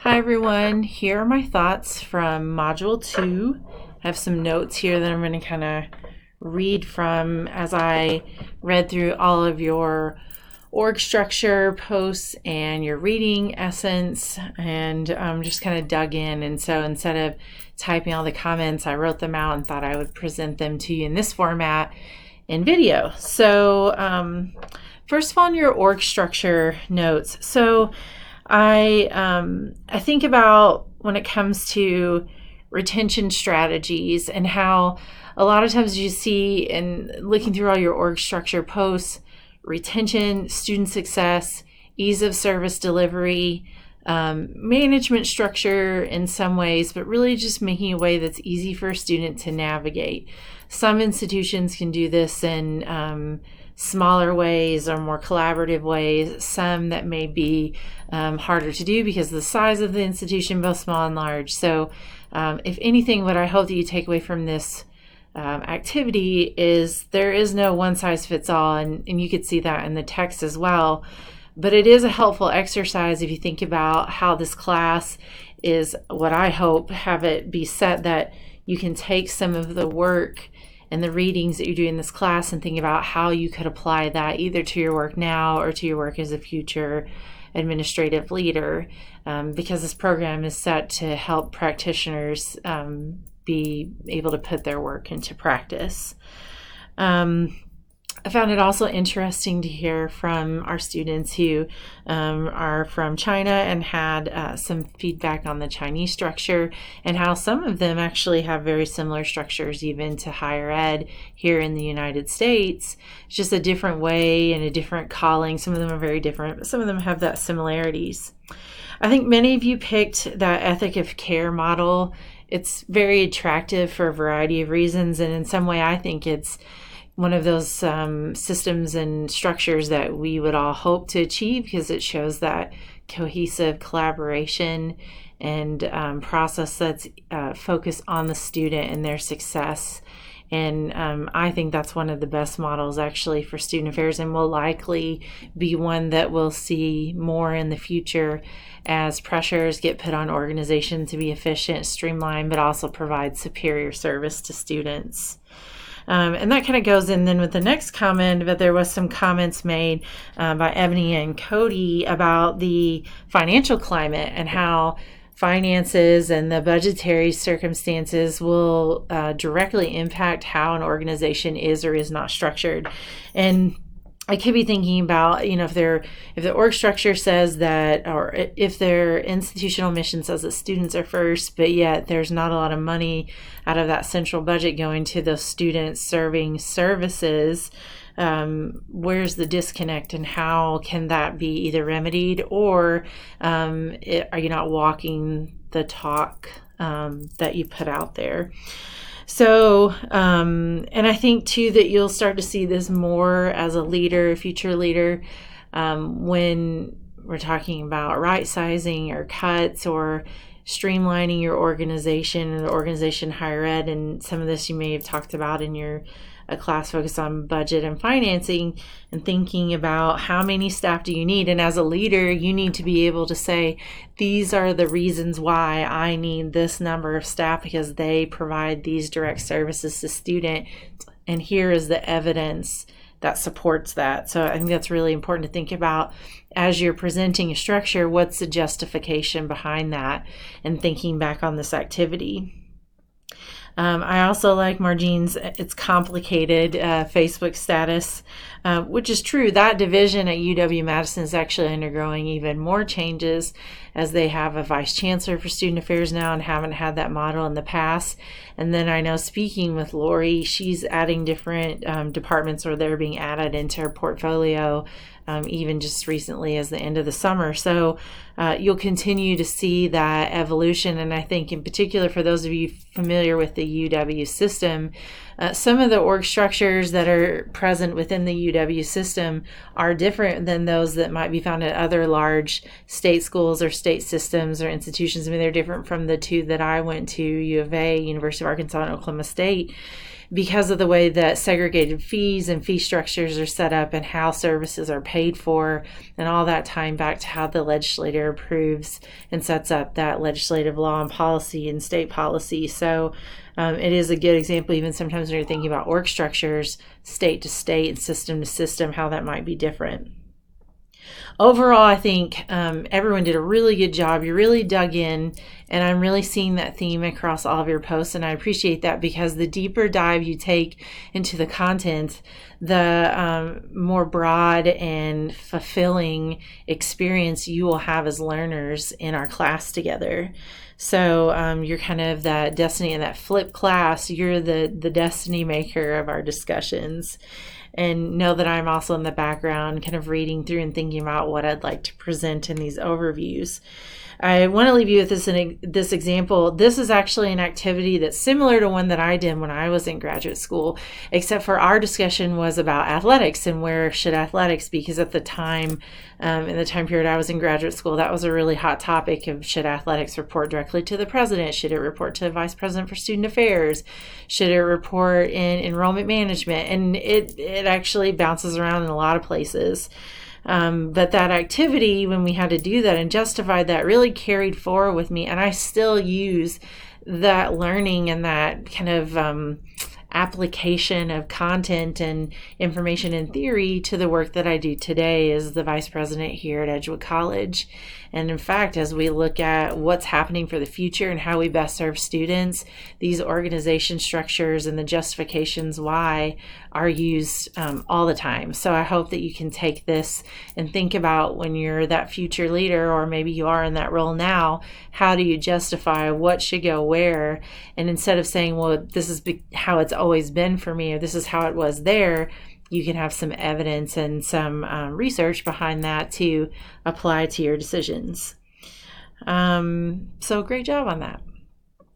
Hi everyone, here are my thoughts from Module 2. I have some notes here that I'm going to kind of read from as I read through all of your org structure posts and your reading essence and just kind of dug in. And so instead of typing all the comments, I wrote them out and thought I would present them to you in this format in video. So first of all, in your org structure notes. So I think about when it comes to retention strategies and how a lot of times you see in looking through all your org structure posts, retention, student success, ease of service delivery, management structure in some ways, but really just making a way that's easy for a student to navigate. Some institutions can do this in smaller ways or more collaborative ways, some that may be harder to do because of the size of the institution, both small and large. So if anything, what I hope that you take away from this activity is there is no one size fits all, and you could see that in the text as well. But it is a helpful exercise if you think about how this class is, what I hope have it be set that you can take some of the work and the readings that you do in this class and think about how you could apply that either to your work now or to your work as a future administrative leader, because this program is set to help practitioners be able to put their work into practice. I found it also interesting to hear from our students who are from China and had some feedback on the Chinese structure and how some of them actually have very similar structures even to higher ed here in the United States. It's just a different way and a different calling. Some of them are very different, but some of them have that similarities. I think many of you picked that ethic of care model. It's very attractive for a variety of reasons, and in some way I think it's one of those systems and structures that we would all hope to achieve because it shows that cohesive collaboration and process that's focused on the student and their success. And I think that's one of the best models actually for student affairs, and will likely be one that we'll see more in the future as pressures get put on organizations to be efficient, streamlined, but also provide superior service to students. And that kind of goes in then with the next comment, but there was some comments made by Ebony and Cody about the financial climate and how finances and the budgetary circumstances will directly impact how an organization is or is not structured. And I could be thinking about, if the org structure says that, or if their institutional mission says that students are first, but yet there's not a lot of money out of that central budget going to those students serving services, where's the disconnect and how can that be either remedied or are you not walking the talk that you put out there? So, and I think too that you'll start to see this more as a leader, future leader, when we're talking about right sizing or cuts or streamlining your organization and the organization higher ed. And some of this you may have talked about in your class focused on budget and financing and thinking about how many staff do you need. And as a leader, you need to be able to say, these are the reasons why I need this number of staff because they provide these direct services to student. And here is the evidence that supports that. So I think that's really important to think about as you're presenting a structure, what's the justification behind that and thinking back on this activity. I also like Marjean's It's Complicated Facebook status, which is true. That division at UW-Madison is actually undergoing even more changes as they have a vice chancellor for student affairs now and haven't had that model in the past. And then I know speaking with Lori, she's adding different departments, or they're being added into her portfolio even just recently as the end of the summer. So you'll continue to see that evolution. And I think in particular for those of you familiar with the UW system, some of the org structures that are present within the UW system are different than those that might be found at other large state schools or state systems or institutions. I mean, they're different from the two that I went to, U of A, University of Arkansas, and Oklahoma State. because of the way that segregated fees and fee structures are set up and how services are paid for, and all that tying back to how the legislator approves and sets up that legislative law and policy and state policy. So it is a good example, even sometimes when you're thinking about org structures, state to state and system to system, how that might be different. Overall, I think everyone did a really good job. You really dug in, and I'm really seeing that theme across all of your posts, and I appreciate that, because the deeper dive you take into the content, the more broad and fulfilling experience you will have as learners in our class together. So you're kind of that destiny in that flip class. You're the destiny maker of our discussions. And know that I'm also in the background kind of reading through and thinking about what I'd like to present in these overviews. I want to leave you with this example. This is actually an activity that's similar to one that I did when I was in graduate school, except for our discussion was about athletics and where should athletics be, because at the time, in the time period I was in graduate school, that was a really hot topic of should athletics report directly to the president? Should it report to the vice president for student affairs? Should it report in enrollment management? And it actually bounces around in a lot of places. But that activity, when we had to do that and justify that, really carried forward with me. And I still use that learning and that kind of application of content and information and theory to the work that I do today as the vice president here at Edgewood College. And in fact, as we look at what's happening for the future and how we best serve students, these organization structures and the justifications why are used all the time. So I hope that you can take this and think about, when you're that future leader, or maybe you are in that role now, how do you justify what should go where? And instead of saying, well, this is how it's always been for me, or this is how it was there, you can have some evidence and some research behind that to apply to your decisions. So great job on that.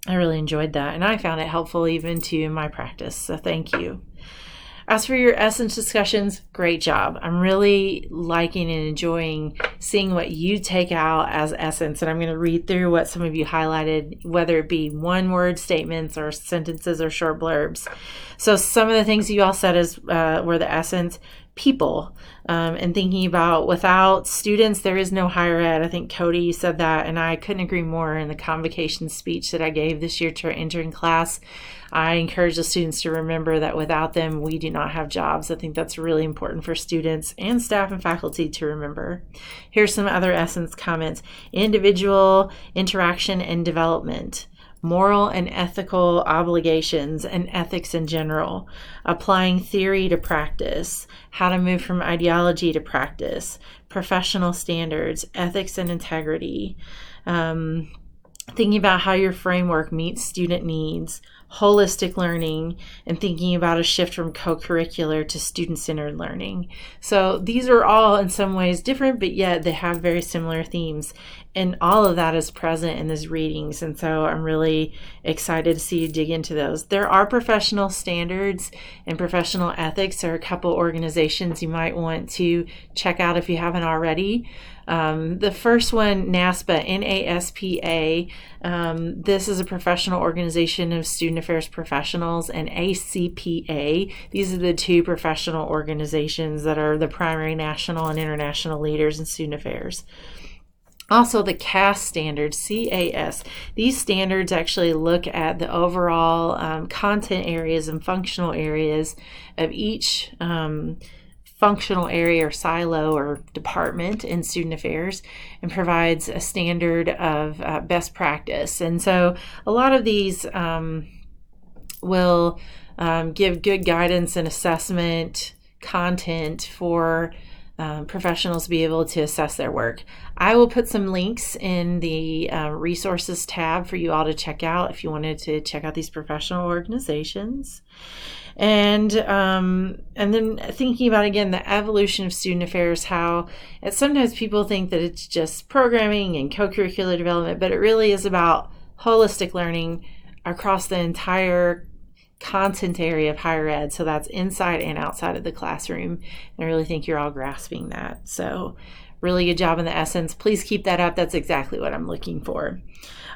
I really enjoyed that, and I found it helpful even to my practice, so thank you. As for your essence discussions, great job. I'm really liking and enjoying seeing what you take out as essence, and I'm going to read through what some of you highlighted, whether it be one-word statements or sentences or short blurbs. So some of the things you all said were the essence. People, and thinking about without students, there is no higher ed. I think Cody said that, and I couldn't agree more. In the convocation speech that I gave this year to our intern class, I encourage the students to remember that without them, we do not have jobs. I think that's really important for students and staff and faculty to remember. Here's some other essence comments. Individual interaction and development. Moral and ethical obligations and ethics in general, applying theory to practice, how to move from ideology to practice, professional standards, ethics and integrity, thinking about how your framework meets student needs, holistic learning, and thinking about a shift from co-curricular to student-centered learning. So these are all in some ways different, but yet they have very similar themes. And all of that is present in these readings. And so I'm really excited to see you dig into those. There are professional standards and professional ethics. There are a couple organizations you might want to check out if you haven't already. The first one, NASPA, N-A-S-P-A. This is a professional organization of student affairs professionals, and ACPA. These are the two professional organizations that are the primary national and international leaders in student affairs. Also, the CAS standards, C-A-S. These standards actually look at the overall content areas and functional areas of each functional area or silo or department in student affairs, and provides a standard of best practice. And so a lot of these will give good guidance and assessment content for professionals to be able to assess their work. I will put some links in the resources tab for you all to check out if you wanted to check out these professional organizations. And then thinking about, again, the evolution of student affairs, how sometimes people think that it's just programming and co-curricular development, but it really is about holistic learning across the entire content area of higher ed. So that's inside and outside of the classroom. And I really think you're all grasping that. So really good job in the essence. Please keep that up. That's exactly what I'm looking for.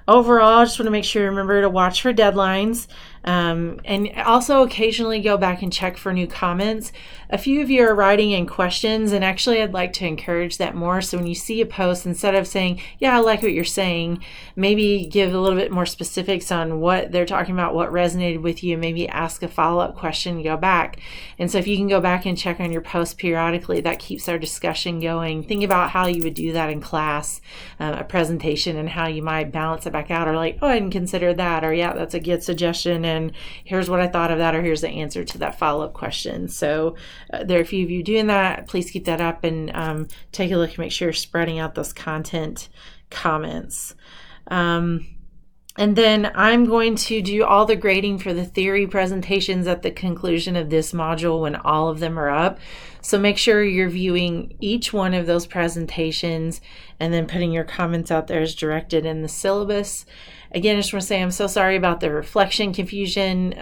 Overall, I just want to make sure you remember to watch for deadlines. And also occasionally go back and check for new comments. A few of you are writing in questions, and actually I'd like to encourage that more. So when you see a post, instead of saying, yeah, I like what you're saying, maybe give a little bit more specifics on what they're talking about, what resonated with you, maybe ask a follow-up question, go back. And so if you can go back and check on your posts periodically, that keeps our discussion going. Think about how you would do that in class, a presentation, and how you might balance it back out, or like, oh, I didn't consider that, or yeah, that's a good suggestion, and here's what I thought of that, or here's the answer to that follow-up question. So there are a few of you doing that. Please keep that up and take a look and make sure you're spreading out those content comments. And then I'm going to do all the grading for the theory presentations at the conclusion of this module when all of them are up. So make sure you're viewing each one of those presentations and then putting your comments out there as directed in the syllabus. Again, I just want to say I'm so sorry about the reflection confusion.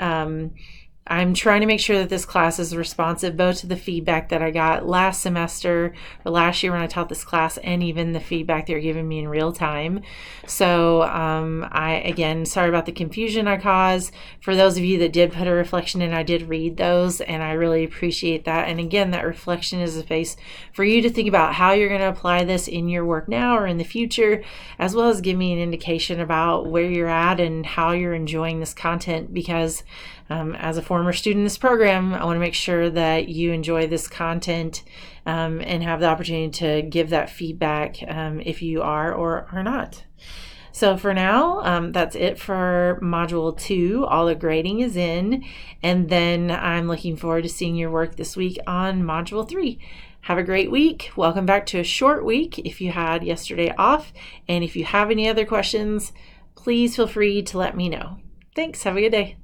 I'm trying to make sure that this class is responsive both to the feedback that I got last semester or last year when I taught this class, and even the feedback they're giving me in real time. So again, sorry about the confusion I caused. For those of you that did put a reflection in, I did read those, and I really appreciate that. And again, that reflection is a space for you to think about how you're going to apply this in your work now or in the future, as well as give me an indication about where you're at and how you're enjoying this content, because as a former student in this program, I want to make sure that you enjoy this content and have the opportunity to give that feedback if you are or are not. So for now, that's it for Module 2. All the grading is in, and then I'm looking forward to seeing your work this week on Module 3. Have a great week. Welcome back to a short week if you had yesterday off, and if you have any other questions, please feel free to let me know. Thanks. Have a good day.